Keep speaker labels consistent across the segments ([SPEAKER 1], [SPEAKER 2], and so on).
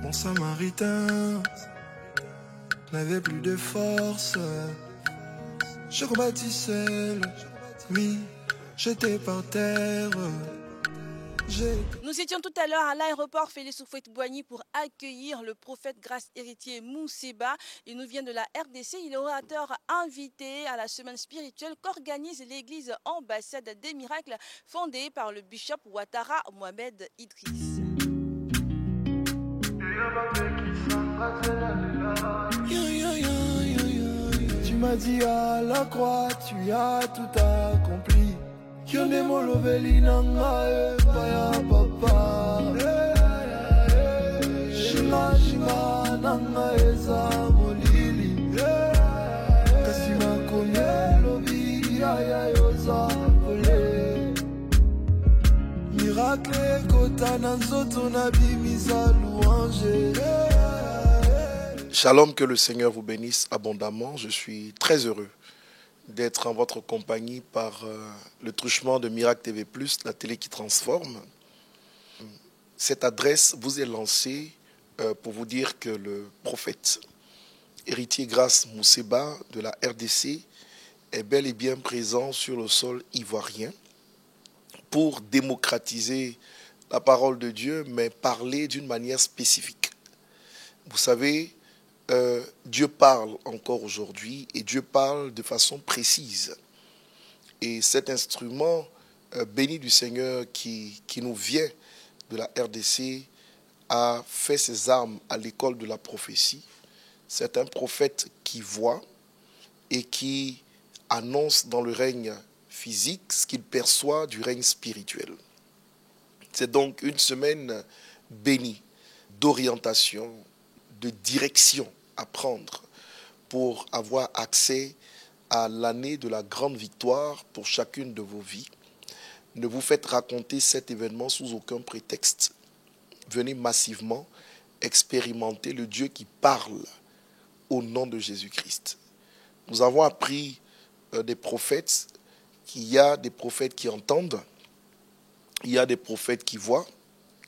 [SPEAKER 1] Mon samaritain n'avait plus de force. Je combattis seul, oui, j'étais par terre.
[SPEAKER 2] Nous étions tout à l'heure à l'aéroport Félix Houphouët-Boigny pour accueillir le prophète grâce héritier Mousseba. Il nous vient de la RDC. Il est orateur invité à la semaine spirituelle qu'organise l'église ambassade des miracles fondée par le bishop Ouattara Mohamed Idriss.
[SPEAKER 1] Tu m'as dit à la croix, tu as tout accompli. Yonde moloveli nanga paya papa. Shinga shinga nanga eza molili. Kasima konye lobi ya yoza pole. Miracle kota nanzoto na bimisa louange.
[SPEAKER 3] Shalom, que le Seigneur vous bénisse abondamment. Je suis très heureux d'être en votre compagnie par le truchement de Miracle TV+, la télé qui transforme. Cette adresse vous est lancée pour vous dire que le prophète héritier grâce Mousseba de la RDC est bel et bien présent sur le sol ivoirien pour démocratiser la parole de Dieu, mais parler d'une manière spécifique. Vous savez, Dieu parle encore aujourd'hui et Dieu parle de façon précise. Et cet instrument béni du Seigneur qui nous vient de la RDC a fait ses armes à l'école de la prophétie. C'est un prophète qui voit et qui annonce dans le règne physique ce qu'il perçoit du règne spirituel. C'est donc une semaine bénie d'orientation, de direction à prendre pour avoir accès à l'année de la grande victoire pour chacune de vos vies. Ne vous faites raconter cet événement sous aucun prétexte. Venez massivement expérimenter le Dieu qui parle au nom de Jésus-Christ. Nous avons appris des prophètes qu'il y a des prophètes qui entendent, il y a des prophètes qui voient,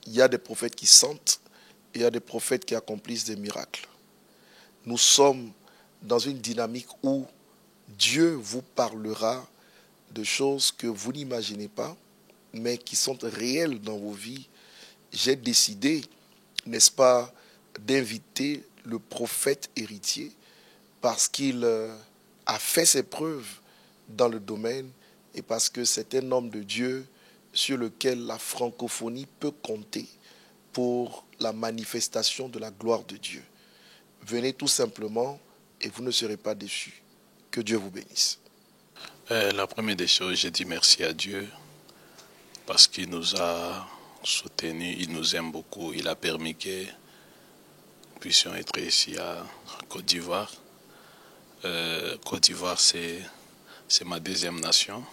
[SPEAKER 3] il y a des prophètes qui sentent, il y a des prophètes qui accomplissent des miracles. Nous sommes dans une dynamique où Dieu vous parlera de choses que vous n'imaginez pas, mais qui sont réelles dans vos vies. J'ai décidé, n'est-ce pas, d'inviter le prophète héritier parce qu'il a fait ses preuves dans le domaine et parce que c'est un homme de Dieu sur lequel la francophonie peut compter pour la manifestation de la gloire de Dieu. Venez tout simplement et vous ne serez pas déçus. Que Dieu vous bénisse.
[SPEAKER 4] La première des choses, j'ai dit merci à Dieu parce qu'il nous a soutenus, il nous aime beaucoup. Il a permis que nous puissions être ici à Côte d'Ivoire. Côte d'Ivoire, c'est ma deuxième nation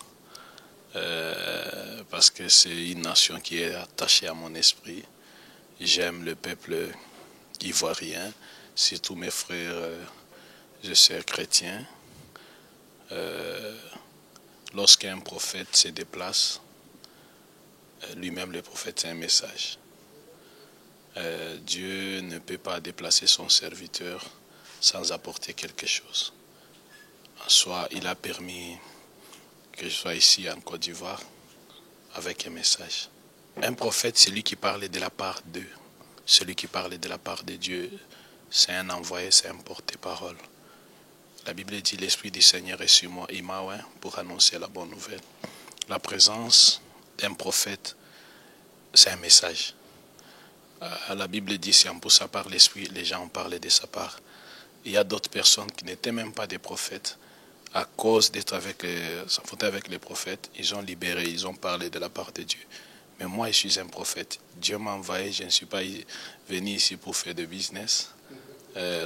[SPEAKER 4] parce que c'est une nation qui est attachée à mon esprit. J'aime le peuple ivoirien, surtout mes frères et sœurs chrétiens. Lorsqu'un prophète se déplace, lui-même le prophète, c'est un message. Dieu ne peut pas déplacer son serviteur sans apporter quelque chose. En soi, il a permis que je sois ici en Côte d'Ivoire avec un message. Un prophète, c'est lui qui parle de la part d'eux. Celui qui parle de la part de Dieu, c'est un envoyé, c'est un porte-parole. La Bible dit, l'Esprit du Seigneur est sur moi, il m'a oint pour annoncer la bonne nouvelle. La présence d'un prophète, c'est un message. La Bible dit, si on pousse par l'Esprit, les gens ont parlé de sa part. Il y a d'autres personnes qui n'étaient même pas des prophètes. À cause d'être s'enfronter avec les prophètes, ils ont libéré, ils ont parlé de la part de Dieu. Mais moi, je suis un prophète. Dieu m'a envoyé, je ne suis pas venu ici pour faire de business,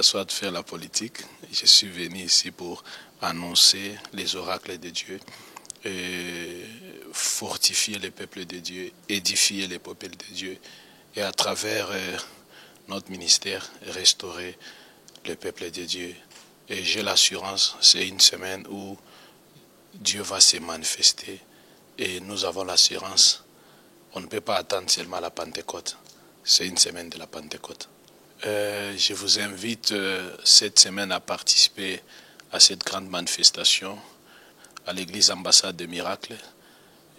[SPEAKER 4] soit de faire la politique. Je suis venu ici pour annoncer les oracles de Dieu, et fortifier les peuples de Dieu, édifier les peuples de Dieu, et à travers notre ministère, restaurer le peuple de Dieu. Et j'ai l'assurance, c'est une semaine où Dieu va se manifester, et nous avons l'assurance On ne peut pas attendre seulement la Pentecôte. C'est une semaine de la Pentecôte. Je vous invite cette semaine à participer à cette grande manifestation à l'église Ambassade des Miracles,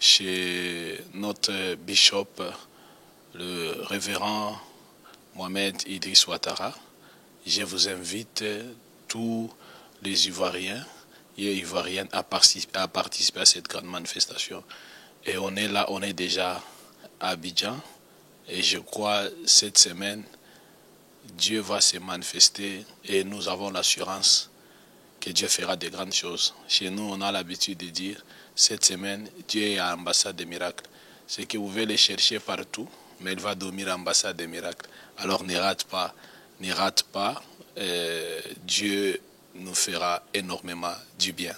[SPEAKER 4] chez notre bishop, le révérend Mohamed Idriss Ouattara. Je vous invite tous les Ivoiriens et Ivoiriennes à participer à cette grande manifestation. Et on est là, on est déjà à Abidjan. Et je crois cette semaine, Dieu va se manifester et nous avons l'assurance que Dieu fera de grandes choses. Chez nous, on a l'habitude de dire, cette semaine, Dieu est à l'ambassade des miracles. C'est que vous pouvez le chercher partout, mais il va dormir à l'ambassade des miracles. Alors ne rate pas, Dieu nous fera énormément du bien.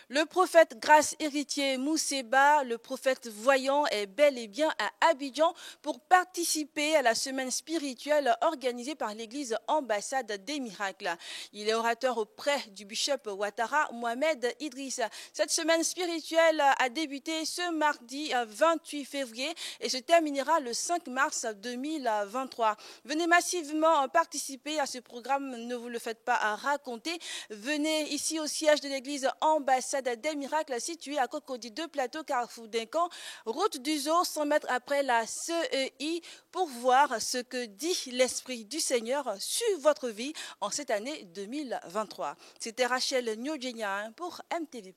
[SPEAKER 2] Le prophète Grace Héritier Mousseba, le prophète voyant, est bel et bien à Abidjan pour participer à la semaine spirituelle organisée par l'église Ambassade des Miracles. Il est orateur auprès du bishop Ouattara Mohamed Idriss. Cette semaine spirituelle a débuté ce mardi 28 février et se terminera le 5 mars 2023. Venez massivement participer à ce programme, ne vous le faites pas à raconter. Venez ici au siège de l'église Ambassade des Miracles situé à Cocody 2 Plateau, Carrefour d'Incan, route du Zoo, 100 mètres après la CEI, pour voir ce que dit l'Esprit du Seigneur sur votre vie en cette année 2023. C'était Rachel Nyogenia pour MTV+.